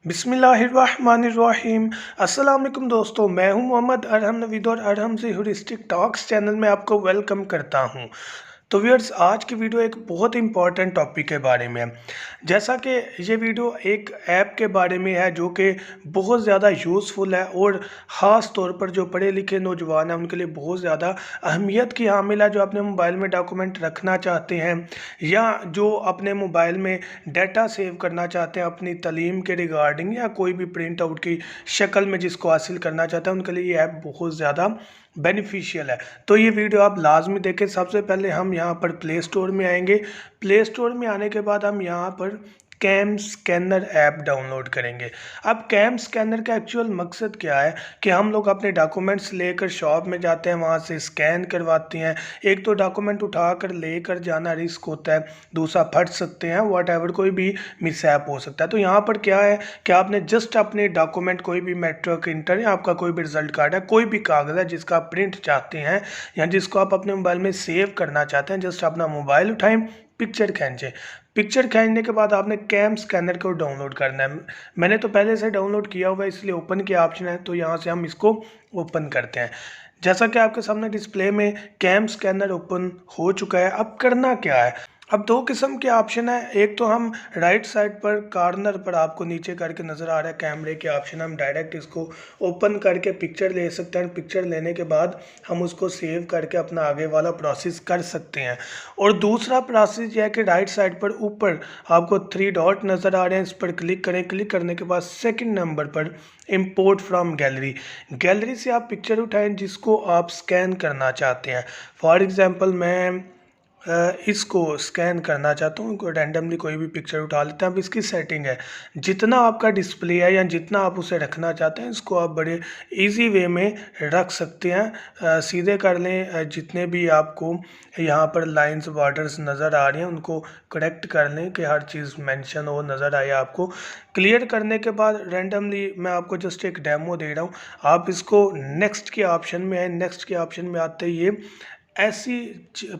बिस्मिल्लाहिर्रहमानिर्रहीम। अस्सलाम वालेकुम दोस्तों, मैं हूं मोहम्मद अरहम नवीद और अरहम से हयूरिस्टिक टॉक्स चैनल में आपको वेलकम करता हूं। तो व्यूअर्स, आज की वीडियो एक बहुत इंपॉर्टेंट टॉपिक के बारे में है। जैसा कि ये वीडियो एक ऐप के बारे में है जो कि बहुत ज़्यादा यूज़फुल है और ख़ास तौर पर जो पढ़े लिखे नौजवान हैं उनके लिए बहुत ज़्यादा अहमियत की हामिल है, जो अपने मोबाइल में डॉक्यूमेंट रखना चाहते हैं या जो अपने मोबाइल में डाटा सेव करना चाहते हैं अपनी तालीम के रिगार्डिंग, या कोई भी प्रिंट आउट की शक्ल में जिसको हासिल करना चाहते हैं उनके लिए ये ऐप बहुत ज़्यादा बेनिफिशियल है। तो ये वीडियो आप लाजमी देखें। सबसे पहले हम यहाँ पर प्ले स्टोर में आएंगे। प्ले स्टोर में आने के बाद हम यहाँ पर कैम स्कैनर ऐप डाउनलोड करेंगे। अब कैम स्कैनर का एक्चुअल मकसद क्या है कि हम लोग अपने डॉक्यूमेंट्स लेकर शॉप में जाते हैं, वहाँ से स्कैन करवाते हैं। एक तो डॉक्यूमेंट उठा कर लेकर जाना रिस्क होता है, दूसरा फट सकते हैं, वट कोई भी मिसहैप हो सकता है। तो यहाँ पर क्या है कि आपने जस्ट अपने डॉक्यूमेंट, कोई भी मेट्रिक इंटर या आपका कोई भी रिजल्ट कार्ड है, कोई भी कागज़ है जिसका आप प्रिंट चाहते हैं या जिसको आप अपने मोबाइल में सेव करना चाहते हैं, जस्ट अपना मोबाइल उठाएं, पिक्चर खींचें। पिक्चर खींचने के बाद आपने कैम स्कैनर को डाउनलोड करना है। मैंने तो पहले से डाउनलोड किया हुआ है इसलिए ओपन के ऑप्शन है, तो यहाँ से हम इसको ओपन करते हैं। जैसा कि आपके सामने डिस्प्ले में कैम स्कैनर ओपन हो चुका है। अब करना क्या है, अब दो किस्म के ऑप्शन है। एक तो हम राइट साइड पर कॉर्नर पर आपको नीचे करके नज़र आ रहा है कैमरे के ऑप्शन, हम डायरेक्ट इसको ओपन करके पिक्चर ले सकते हैं। पिक्चर लेने के बाद हम उसको सेव करके अपना आगे वाला प्रोसेस कर सकते हैं। और दूसरा प्रोसेस यह है कि राइट साइड पर ऊपर आपको 3 डॉट नज़र आ रहे हैं, इस पर क्लिक करें। क्लिक करने के बाद सेकंड नंबर पर इंपोर्ट फ्रॉम गैलरी, गैलरी से आप पिक्चर उठाएं जिसको आप स्कैन करना चाहते हैं। फॉर एग्ज़ाम्पल मैं इसको स्कैन करना चाहता हूँ, रैंडमली कोई भी पिक्चर उठा लेते हैं। अब इसकी सेटिंग है, जितना आपका डिस्प्ले है या जितना आप उसे रखना चाहते हैं इसको आप बड़े इजी वे में रख सकते हैं। सीधे कर लें, जितने भी आपको यहाँ पर लाइंस बॉर्डर्स नज़र आ रही हैं उनको करेक्ट कर लें कि हर चीज़ मेंशन हो, नज़र आए आपको। क्लियर करने के बाद रैंडमली मैं आपको जस्ट एक डेमो दे रहा हूँ, आप इसको नेक्स्ट के ऑप्शन में आए। नेक्स्ट के ऑप्शन में आते ही ये ऐसी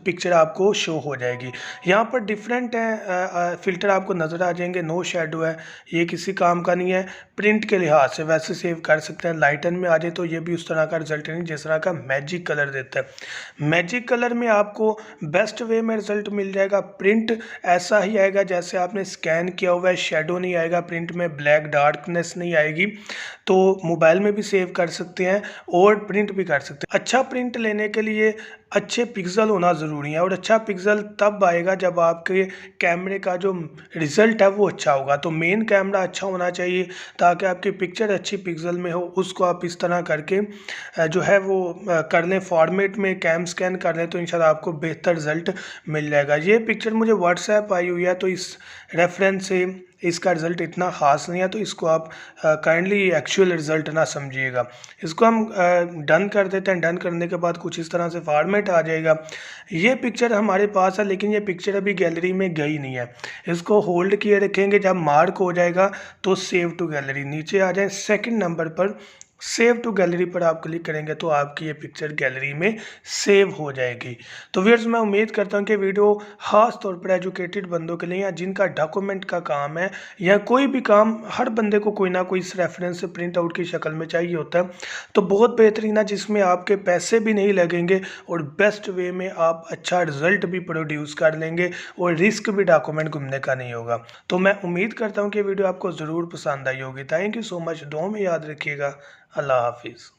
पिक्चर आपको शो हो जाएगी। यहाँ पर डिफरेंट है, फ़िल्टर आपको नज़र आ जाएंगे। नो शेडो है, ये किसी काम का नहीं है प्रिंट के लिहाज से, वैसे सेव कर सकते हैं। लाइटन में आ जाए तो ये भी उस तरह का रिजल्ट नहीं जिस तरह का मैजिक कलर देता है। मैजिक कलर में आपको बेस्ट वे में रिजल्ट मिल जाएगा। प्रिंट ऐसा ही आएगा जैसे आपने स्कैन किया हुआ है, शेडो नहीं आएगा प्रिंट में, ब्लैक डार्कनेस नहीं आएगी। तो मोबाइल में भी सेव कर सकते हैं और प्रिंट भी कर सकते हैं। अच्छा प्रिंट लेने के लिए अच्छे पिक्सल होना ज़रूरी है, और अच्छा पिक्सल तब आएगा जब आपके कैमरे का जो रिज़ल्ट है वो अच्छा होगा। तो मेन कैमरा अच्छा होना चाहिए ताकि आपकी पिक्चर अच्छी पिक्सल में हो। उसको आप इस तरह करके जो है वो कर लें, फॉर्मेट में कैम स्कैन कर लें, तो इंशाल्लाह आपको बेहतर रिज़ल्ट मिल जाएगा। ये पिक्चर मुझे व्हाट्सएप आई हुई है, तो इस रेफरेंस से इसका रिज़ल्ट इतना ख़ास नहीं है, तो इसको आप काइंडली एक्चुअल रिज़ल्ट ना समझिएगा। इसको हम डन कर देते हैं। डन करने के बाद कुछ इस तरह से फॉर्मेट आ जाएगा। ये पिक्चर हमारे पास है लेकिन ये पिक्चर अभी गैलरी में गई नहीं है। इसको होल्ड किए रखेंगे, जब मार्क हो जाएगा तो सेव टू गैलरी, नीचे आ जाए सेकंड नंबर पर सेव टू गैलरी पर आप क्लिक करेंगे तो आपकी ये पिक्चर गैलरी में सेव हो जाएगी। तो व्यूअर्स, मैं उम्मीद करता हूँ कि वीडियो ख़ास तौर पर एजुकेटेड बंदों के लिए या जिनका डॉक्यूमेंट का काम है या कोई भी काम, हर बंदे को कोई ना कोई इस रेफरेंस से प्रिंट आउट की शक्ल में चाहिए होता है। तो बहुत बेहतरीन है, जिसमें आपके पैसे भी नहीं लगेंगे और बेस्ट वे में आप अच्छा रिजल्ट भी प्रोड्यूस कर लेंगे और रिस्क भी डॉक्यूमेंट घूमने का नहीं होगा। तो मैं उम्मीद करता हूँ कि वीडियो आपको ज़रूर पसंद आई होगी। Thank you so much. दुआ में याद रखिएगा। अल्लाह हाफिज़।